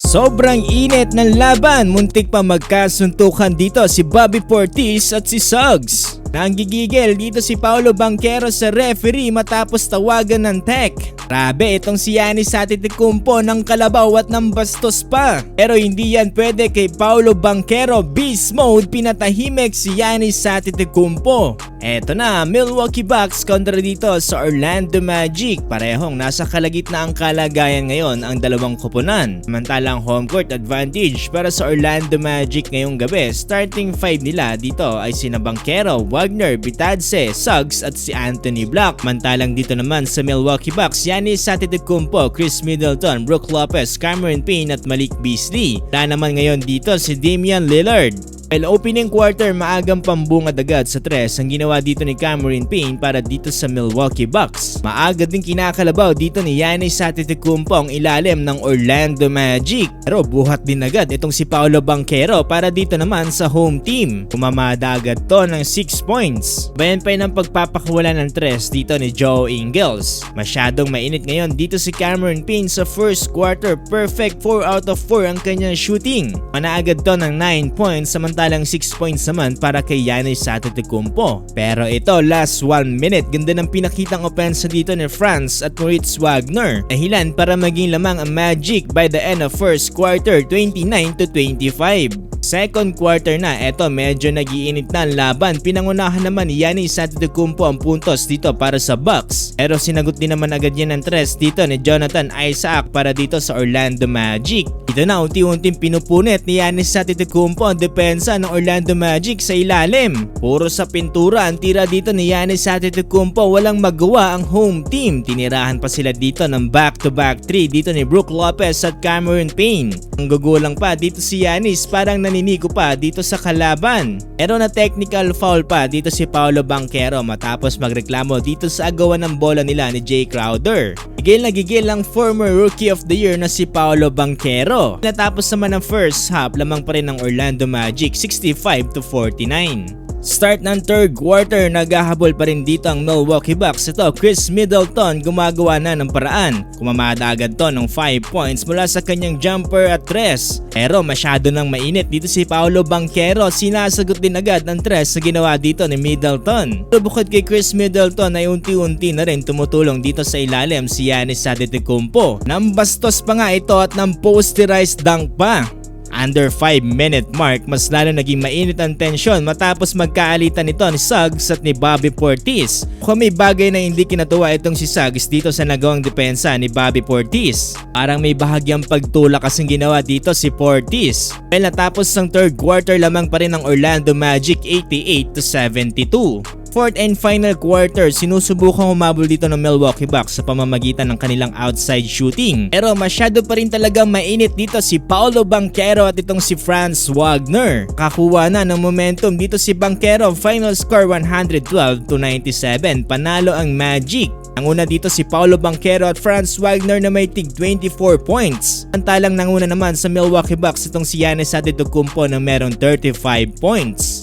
Sobrang init ng laban, muntik pa magkasuntukan dito si Bobby Portis at si Suggs. Nanggigigil dito si Paolo Banchero sa referee matapos tawagan ng tech. Grabe itong si Giannis Antetokounmpo ng kalabaw at ng bastos pa. Pero hindi yan pwede kay Paolo Banchero, beast mode, pinatahimik si Giannis Antetokounmpo. Eto na, Milwaukee Bucks kontra dito sa Orlando Magic. Parehong nasa kalagitnaang kalagayan ngayon ang dalawang koponan. Samantalang home court advantage para sa Orlando Magic ngayong gabi. Starting 5 nila dito ay sina Banchero, Wagner, Bitadze, Suggs at si Anthony Black. Mantalang dito naman sa Milwaukee Bucks, Giannis Antetokounmpo, Chris Middleton, Brook Lopez, Cameron Payne at Malik Beasley. Wala naman ngayon dito si Damian Lillard. Well, opening quarter, maagang pambungad agad sa 3 ang ginawa dito ni Cameron Payne para dito sa Milwaukee Bucks. Maaga din kinakalabaw dito ni Giannis Antetokounmpo ang ilalim ng Orlando Magic. Pero buhat din agad itong si Paolo Banchero para dito naman sa home team. Pumamada agad to ng 6 points. Bayan pa ng pagpapakawala ng 3 dito ni Joe Ingles. Masyadong mainit ngayon dito si Cameron Payne sa first quarter. Perfect 4 out of 4 ang kanyang shooting. Manaagad to ng 9 points samantalang 6 points naman para kay Giannis Antetokounmpo. Pero ito, last 1 minute, ganda ng pinakitang offense dito ni Franz at Moritz Wagner. Dahilan para maging lamang ang Magic by the end of first quarter, 29-25. Second quarter na, eto medyo nag-iinit na ang laban. Pinangunahan naman ni Giannis Antetokounmpo ang puntos dito para sa Bucks. Pero sinagot din naman agad yan ng 3 dito ni Jonathan Isaac para dito sa Orlando Magic. Ito na unti-unting pinupunit ni Giannis Antetokounmpo ang depensa ng Orlando Magic sa ilalim. Puro sa pintura ang tira dito ni Giannis Antetokounmpo, walang magawa ang home team. Tinirahan pa sila dito ng back-to-back 3 dito ni Brook Lopez at Cameron Payne. Ang gugulang pa dito si Giannis, parang naninigo pa dito sa kalaban. Pero na technical foul pa dito si Paolo Banchero matapos magreklamo dito sa agawan ng bola nila ni Jay Crowder. Gigil na gigil ang former Rookie of the Year na si Paolo Banchero. Natapos naman ang first half, lamang pa rin ng Orlando Magic 65-49. Start ng third quarter, naghahabol pa rin dito ang Milwaukee Bucks. Ito, Chris Middleton gumagawa na ng paraan. Kumamada agad to ng 5 points mula sa kanyang jumper at 3. Pero masyado nang mainit dito si Paolo Banchero. Sinasagot din agad ang 3 na ginawa dito ni Middleton. Pero bukod kay Chris Middleton ay unti-unti na rin tumutulong dito sa ilalim si Giannis Antetokounmpo. Nambastos pa nga ito at ng posterized dunk pa. Under 5-minute mark, mas lalo naging mainit ang tensyon matapos magkaalitan nito ni Suggs at ni Bobby Portis. Kung may bagay na hindi kinatuwa itong si Suggs dito sa nagawang depensa ni Bobby Portis. Parang may bahagyang pagtulak kasing ginawa dito si Portis. Well, natapos ng third quarter, lamang pa rin ang Orlando Magic 88-72. Fourth and final quarter, sinusubukang humabol dito ng Milwaukee Bucks sa pamamagitan ng kanilang outside shooting. Pero masyado pa rin talagang mainit dito si Paolo Banchero at itong si Franz Wagner. Kakuha na ng momentum dito si Banchero, final score 112-97, panalo ang Magic. Ang una dito si Paolo Banchero at Franz Wagner na may tig 24 points. Antalang nanguna naman sa Milwaukee Bucks itong si Giannis Antetokounmpo na merong 35 points.